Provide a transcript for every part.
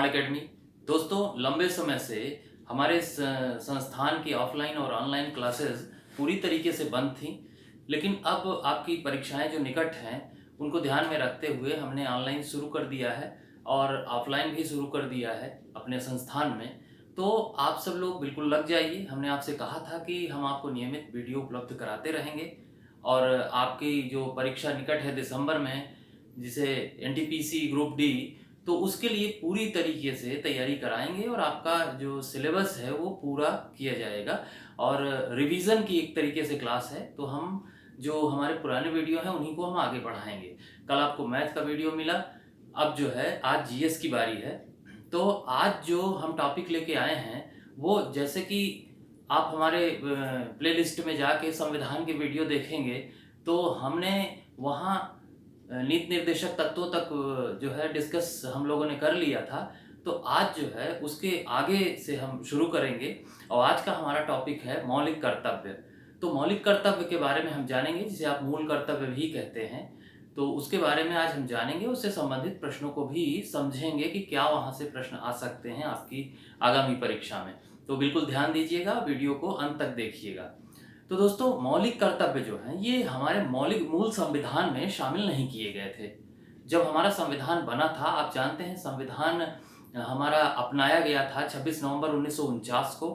Smart academy. दोस्तों, लंबे समय से हमारे संस्थान की ऑफलाइन और ऑनलाइन क्लासेस पूरी तरीके से बंद थी, लेकिन अब आपकी परीक्षाएं जो निकट हैं उनको ध्यान में रखते हुए हमने ऑनलाइन शुरू कर दिया है और ऑफलाइन भी शुरू कर दिया है अपने संस्थान में। तो आप सब लोग बिल्कुल लग जाइए। हमने आपसे कहा था कि हम आपको नियमित वीडियो उपलब्ध कराते रहेंगे और आपकी जो परीक्षा निकट है दिसंबर में, जिसे एनटीपीसी ग्रुप डी, तो उसके लिए पूरी तरीके से तैयारी कराएंगे और आपका जो सिलेबस है वो पूरा किया जाएगा। और रिवीजन की एक तरीके से क्लास है, तो हम जो हमारे पुराने वीडियो हैं उन्हीं को हम आगे बढ़ाएंगे। कल आपको मैथ का वीडियो मिला, अब जो है आज जीएस की बारी है। तो आज जो हम टॉपिक लेके आए हैं वो, जैसे कि आप हमारे प्लेलिस्ट में जाके संविधान के वीडियो देखेंगे तो हमने वहाँ नीति निर्देशक तत्वों तक जो है डिस्कस हम लोगों ने कर लिया था। तो आज जो है उसके आगे से हम शुरू करेंगे और आज का हमारा टॉपिक है मौलिक कर्तव्य। तो मौलिक कर्तव्य के बारे में हम जानेंगे, जिसे आप मूल कर्तव्य भी कहते हैं। तो उसके बारे में आज हम जानेंगे, उससे संबंधित प्रश्नों को भी समझेंगे कि क्या वहाँ से प्रश्न आ सकते हैं आपकी आगामी परीक्षा में। तो बिल्कुल ध्यान दीजिएगा, वीडियो को अंत तक देखिएगा। तो दोस्तों, मौलिक कर्तव्य जो हैं ये हमारे मौलिक मूल संविधान में शामिल नहीं किए गए थे। जब हमारा संविधान बना था, आप जानते हैं संविधान हमारा अपनाया गया था 26 नवंबर 1949 को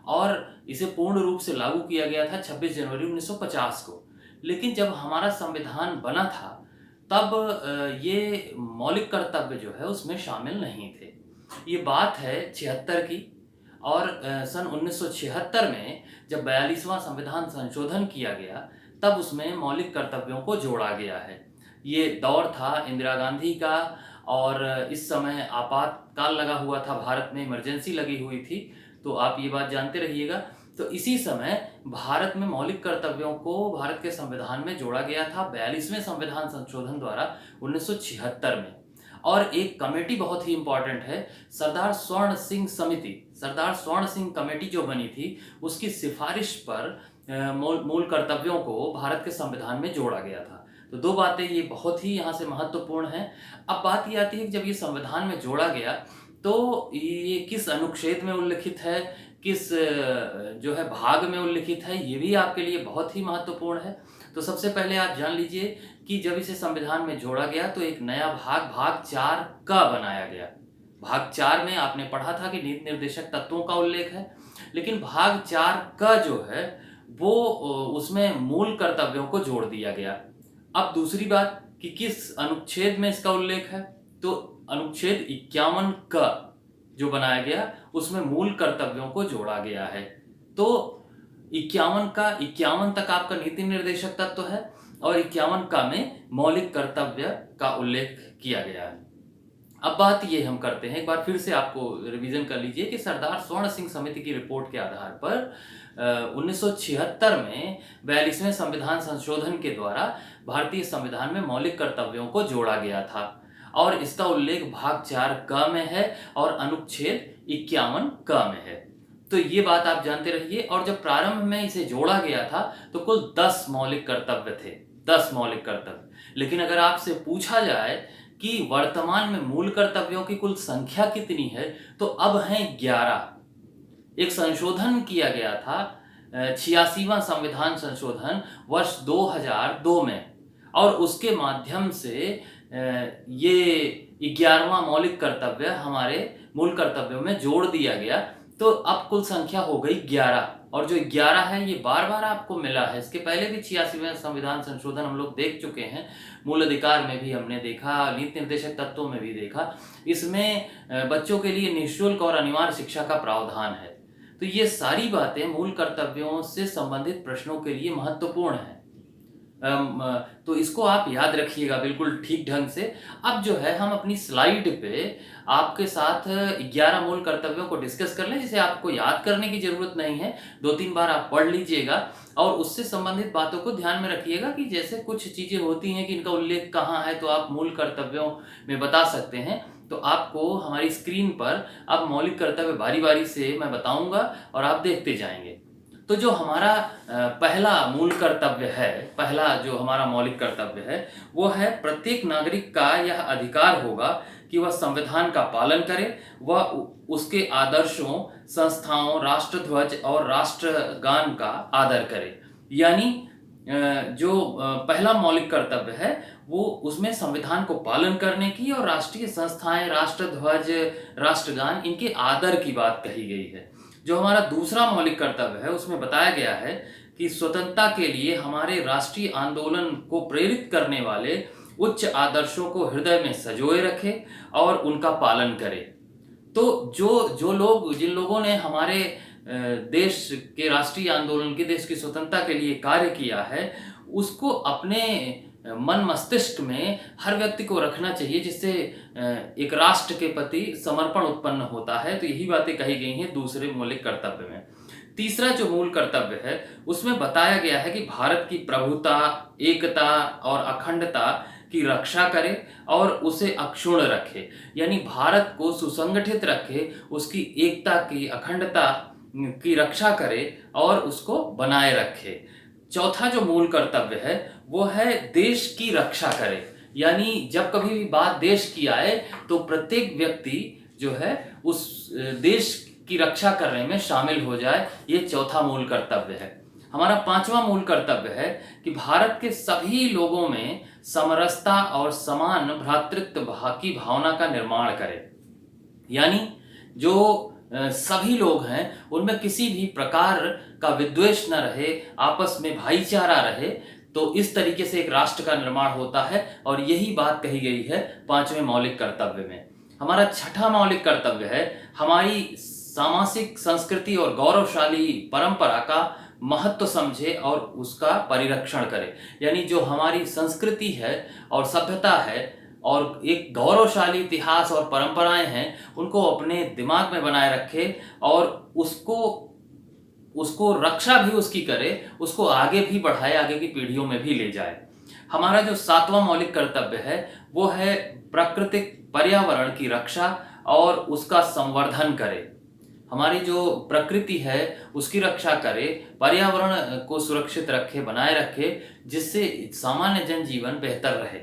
और इसे पूर्ण रूप से लागू किया गया था 26 जनवरी 1950 को। लेकिन जब हमारा संविधान बना था तब ये मौलिक कर्तव्य जो है उसमें शामिल नहीं थे। ये बात है 76 की, और सन 1976 में जब 42वां संविधान संशोधन किया गया तब उसमें मौलिक कर्तव्यों को जोड़ा गया है। ये दौर था इंदिरा गांधी का और इस समय आपातकाल लगा हुआ था, भारत में इमरजेंसी लगी हुई थी। तो आप ये बात जानते रहिएगा। तो इसी समय भारत में मौलिक कर्तव्यों को भारत के संविधान में जोड़ा गया था 42वें संविधान संशोधन द्वारा 1976 में। और एक कमेटी बहुत ही इंपॉर्टेंट है, सरदार स्वर्ण सिंह समिति, सरदार स्वर्ण सिंह कमेटी जो बनी थी उसकी सिफारिश पर मूल कर्तव्यों को भारत के संविधान में जोड़ा गया था। तो दो बातें ये बहुत ही यहाँ से महत्वपूर्ण हैं। अब बात ये आती है कि जब ये संविधान में जोड़ा गया तो ये किस अनुच्छेद में उल्लिखित है, किस जो है भाग में उल्लिखित है, ये भी आपके लिए बहुत ही महत्वपूर्ण है। तो सबसे पहले आप जान लीजिए कि जब इसे संविधान में जोड़ा गया तो एक नया भाग 4 का बनाया गया। भाग 4 में आपने पढ़ा था कि नीति निर्देशक तत्वों का उल्लेख है, लेकिन भाग 4 का जो है वो उसमें मूल कर्तव्यों को जोड़ दिया गया। अब दूसरी बात कि किस अनुच्छेद में इसका उल्लेख है, तो अनुच्छेद 51 का जो बनाया गया उसमें मूल कर्तव्यों को जोड़ा गया है। तो 51 तक आपका नीति निर्देशक तत्व है और 51 का में मौलिक कर्तव्य का उल्लेख किया गया है। अब बात ये हम करते हैं, एक बार फिर से आपको रिवीजन कर लीजिए कि सरदार स्वर्ण सिंह समिति की रिपोर्ट के आधार पर 1976 में 42वें संविधान संशोधन के द्वारा भारतीय संविधान में मौलिक कर्तव्यों को जोड़ा गया था और इसका उल्लेख भाग 4 क में है और अनुच्छेद 51 क में है। तो ये बात आप जानते रहिए। और जब प्रारंभ में इसे जोड़ा गया था तो कुल 10 मौलिक कर्तव्य थे, 10 मौलिक कर्तव्य। लेकिन अगर आपसे पूछा जाए कि वर्तमान में मूल कर्तव्यों की कुल संख्या कितनी है, तो अब हैं 11। एक संशोधन किया गया था 86वां संविधान संशोधन वर्ष 2002 में, और उसके माध्यम से ये 11वां मौलिक कर्तव्य हमारे मूल कर्तव्यों में जोड़ दिया गया। तो अब कुल संख्या हो गई 11, और जो 11 है ये बार बार आपको मिला है। इसके पहले भी 86वें संविधान संशोधन हम लोग देख चुके हैं, मूल अधिकार में भी हमने देखा, नीति निर्देशक तत्वों में भी देखा। इसमें बच्चों के लिए निःशुल्क और अनिवार्य शिक्षा का प्रावधान है। तो ये सारी बातें मूल कर्तव्यों से संबंधित प्रश्नों के लिए महत्वपूर्ण है। तो इसको आप याद रखिएगा बिल्कुल ठीक ढंग से। अब जो है हम अपनी स्लाइड पे आपके साथ 11 मूल कर्तव्यों को डिस्कस कर लें, जिसे आपको याद करने की जरूरत नहीं है, 2-3 बार आप पढ़ लीजिएगा और उससे संबंधित बातों को ध्यान में रखिएगा कि जैसे कुछ चीजें होती हैं कि इनका उल्लेख कहाँ है तो आप मूल कर्तव्यों में बता सकते हैं। तो आपको हमारी स्क्रीन पर अब मौलिक कर्तव्य बारी बारी से मैं बताऊंगा और आप देखते जाएंगे। तो जो हमारा पहला मूल कर्तव्य है, पहला जो हमारा मौलिक कर्तव्य है वो है, प्रत्येक नागरिक का यह अधिकार होगा कि वह संविधान का पालन करे, वह उसके आदर्शों, संस्थाओं, राष्ट्रध्वज और राष्ट्रगान का आदर करे। यानी जो पहला मौलिक कर्तव्य है वो उसमें संविधान को पालन करने की और राष्ट्रीय संस्थाएं, राष्ट्रध्वज, राष्ट्रगान, इनके आदर की बात कही गई है। जो हमारा दूसरा मौलिक कर्तव्य है उसमें बताया गया है कि स्वतंत्रता के लिए हमारे राष्ट्रीय आंदोलन को प्रेरित करने वाले उच्च आदर्शों को हृदय में संजोए रखे और उनका पालन करे। तो जिन लोगों ने हमारे देश के राष्ट्रीय आंदोलन के, देश की स्वतंत्रता के लिए कार्य किया है, उसको अपने मन मस्तिष्क में हर व्यक्ति को रखना चाहिए, जिससे एक राष्ट्र के प्रति समर्पण उत्पन्न होता है। तो यही बातें कही गई हैं दूसरे मौलिक कर्तव्य में। तीसरा जो मूल कर्तव्य है उसमें बताया गया है कि भारत की प्रभुता, एकता और अखंडता की रक्षा करे और उसे अक्षुण्ण रखे, यानी भारत को सुसंगठित रखे, उसकी एकता की, अखंडता की रक्षा करे और उसको बनाए रखे। चौथा जो मूल कर्तव्य है वो है देश की रक्षा करे, यानी जब कभी भी बात देश की आए तो प्रत्येक व्यक्ति जो है उस देश की रक्षा करने में शामिल हो जाए। ये चौथा मूल कर्तव्य है। हमारा पांचवा मूल कर्तव्य है कि भारत के सभी लोगों में समरसता और समान भ्रातृत्व की भावना का निर्माण करे, यानी जो सभी लोग हैं उनमें किसी भी प्रकार का विद्वेष न रहे, आपस में भाईचारा रहे। तो इस तरीके से एक राष्ट्र का निर्माण होता है और यही बात कही गई है पांचवें मौलिक कर्तव्य में। हमारा छठा मौलिक कर्तव्य है हमारी सामाजिक संस्कृति और गौरवशाली परंपरा का महत्व समझे और उसका परिरक्षण करे, यानी जो हमारी संस्कृति है और सभ्यता है और एक गौरवशाली इतिहास और परंपराएं हैं उनको अपने दिमाग में बनाए रखे और उसको रक्षा भी उसकी करे, उसको आगे भी बढ़ाए, आगे की पीढ़ियों में भी ले जाए। हमारा जो सातवां मौलिक कर्तव्य है वो है प्राकृतिक पर्यावरण की रक्षा और उसका संवर्धन करे। हमारी जो प्रकृति है उसकी रक्षा करे, पर्यावरण को सुरक्षित रखे, बनाए रखे, जिससे सामान्य जनजीवन बेहतर रहे।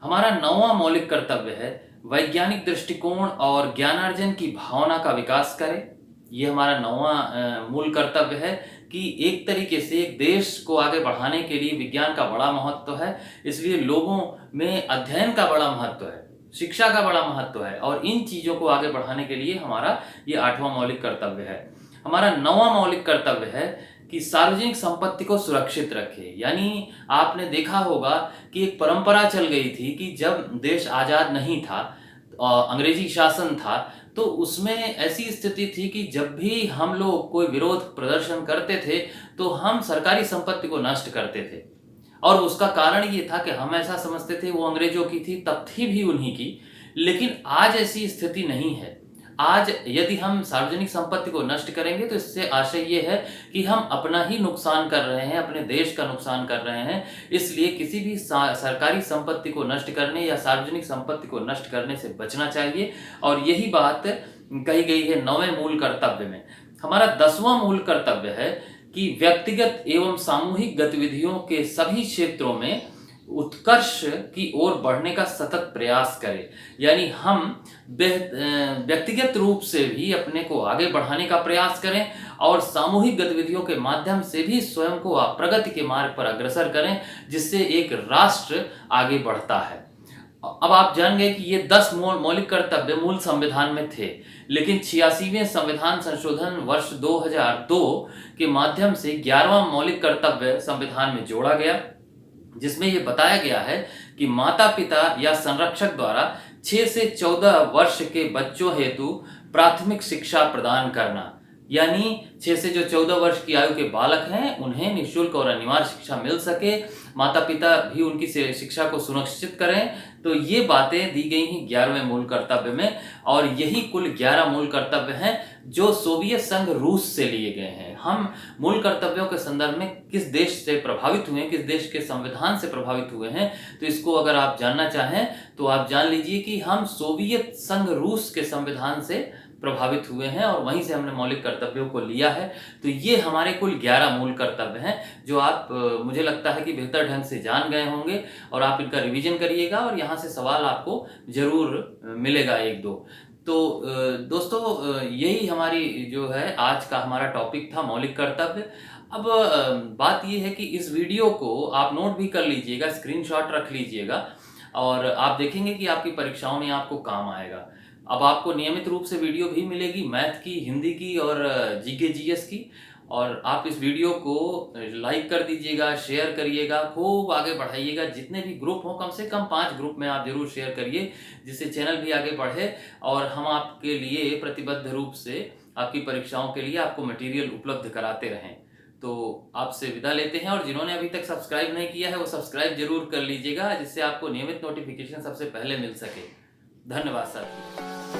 हमारा नौवां मौलिक कर्तव्य है वैज्ञानिक दृष्टिकोण और ज्ञानार्जन की भावना का विकास करे। ये हमारा नौवां मूल कर्तव्य है कि एक तरीके से एक देश को आगे बढ़ाने के लिए विज्ञान का बड़ा महत्व है, इसलिए लोगों में अध्ययन का बड़ा महत्व है, शिक्षा का बड़ा महत्व है और इन चीज़ों को आगे बढ़ाने के लिए हमारा ये आठवां मौलिक कर्तव्य है। हमारा नौवां मौलिक कर्तव्य है कि सार्वजनिक संपत्ति को सुरक्षित रखे, यानी आपने देखा होगा कि एक परंपरा चल गई थी कि जब देश आज़ाद नहीं था, अंग्रेजी शासन था, तो उसमें ऐसी स्थिति थी कि जब भी हम लोग कोई विरोध प्रदर्शन करते थे तो हम सरकारी संपत्ति को नष्ट करते थे और उसका कारण ये था कि हम ऐसा समझते थे वो अंग्रेजों की थी, तब थी भी उन्हीं की। लेकिन आज ऐसी स्थिति नहीं है। आज यदि हम सार्वजनिक संपत्ति को नष्ट करेंगे तो इससे आशय ये है कि हम अपना ही नुकसान कर रहे हैं, अपने देश का नुकसान कर रहे हैं। इसलिए किसी भी सरकारी संपत्ति को नष्ट करने या सार्वजनिक संपत्ति को नष्ट करने से बचना चाहिए और यही बात कही गई है नौवें मूल कर्तव्य में। हमारा 10वां मूल कर्तव्य है कि व्यक्तिगत एवं सामूहिक गतिविधियों के सभी क्षेत्रों में उत्कर्ष की ओर बढ़ने का सतत प्रयास करें, यानी हम व्यक्तिगत रूप से भी अपने को आगे बढ़ाने का प्रयास करें और सामूहिक गतिविधियों के माध्यम से भी स्वयं को प्रगति के मार्ग पर अग्रसर करें, जिससे एक राष्ट्र आगे बढ़ता है। अब आप जान गए कि ये 10 मौलिक कर्तव्य मूल संविधान में थे, लेकिन 86वें संविधान संशोधन वर्ष 2002 के माध्यम से 11वां मौलिक कर्तव्य संविधान में जोड़ा गया, जिसमें यह बताया गया है कि माता पिता या संरक्षक द्वारा 6 से 14 वर्ष के बच्चों हेतु प्राथमिक शिक्षा प्रदान करना, यानी 6 से जो 14 वर्ष की आयु के बालक हैं उन्हें निःशुल्क और अनिवार्य शिक्षा मिल सके, माता पिता भी उनकी शिक्षा को सुनिश्चित करें। तो ये बातें दी गई हैं 11वें मूल कर्तव्य में और यही कुल 11 मूल कर्तव्य हैं जो सोवियत संघ रूस से लिए गए हैं। हम मूल कर्तव्यों के संदर्भ में किस देश से प्रभावित हुए हैं, किस देश के संविधान से प्रभावित हुए हैं, तो इसको अगर आप जानना चाहें तो आप जान लीजिए कि हम सोवियत संघ रूस के संविधान से प्रभावित हुए हैं और वहीं से हमने मौलिक कर्तव्यों को लिया है। तो ये हमारे कुल 11 मूल कर्तव्य हैं जो आप मुझे लगता है कि बेहतर ढंग से जान गए होंगे और आप इनका रिवीजन करिएगा और यहाँ से सवाल आपको जरूर मिलेगा एक दो। तो दोस्तों यही हमारी जो है आज का हमारा टॉपिक था, मौलिक कर्तव्य। अब बात ये है कि इस वीडियो को आप नोट भी कर लीजिएगा, स्क्रीनशॉट रख लीजिएगा और आप देखेंगे कि आपकी परीक्षाओं में आपको काम आएगा। अब आपको नियमित रूप से वीडियो भी मिलेगी मैथ की, हिंदी की और जीके जीएस की, और आप इस वीडियो को लाइक कर दीजिएगा, शेयर करिएगा, खूब आगे बढ़ाइएगा। जितने भी ग्रुप हों कम से कम 5 ग्रुप में आप जरूर शेयर करिए, जिससे चैनल भी आगे बढ़े और हम आपके लिए प्रतिबद्ध रूप से आपकी परीक्षाओं के लिए आपको मटेरियल उपलब्ध कराते रहें। तो आपसे विदा लेते हैं और जिन्होंने अभी तक सब्सक्राइब नहीं किया है वो सब्सक्राइब जरूर कर लीजिएगा, जिससे आपको नियमित नोटिफिकेशन सबसे पहले मिल सके। धन्यवाद साथियों।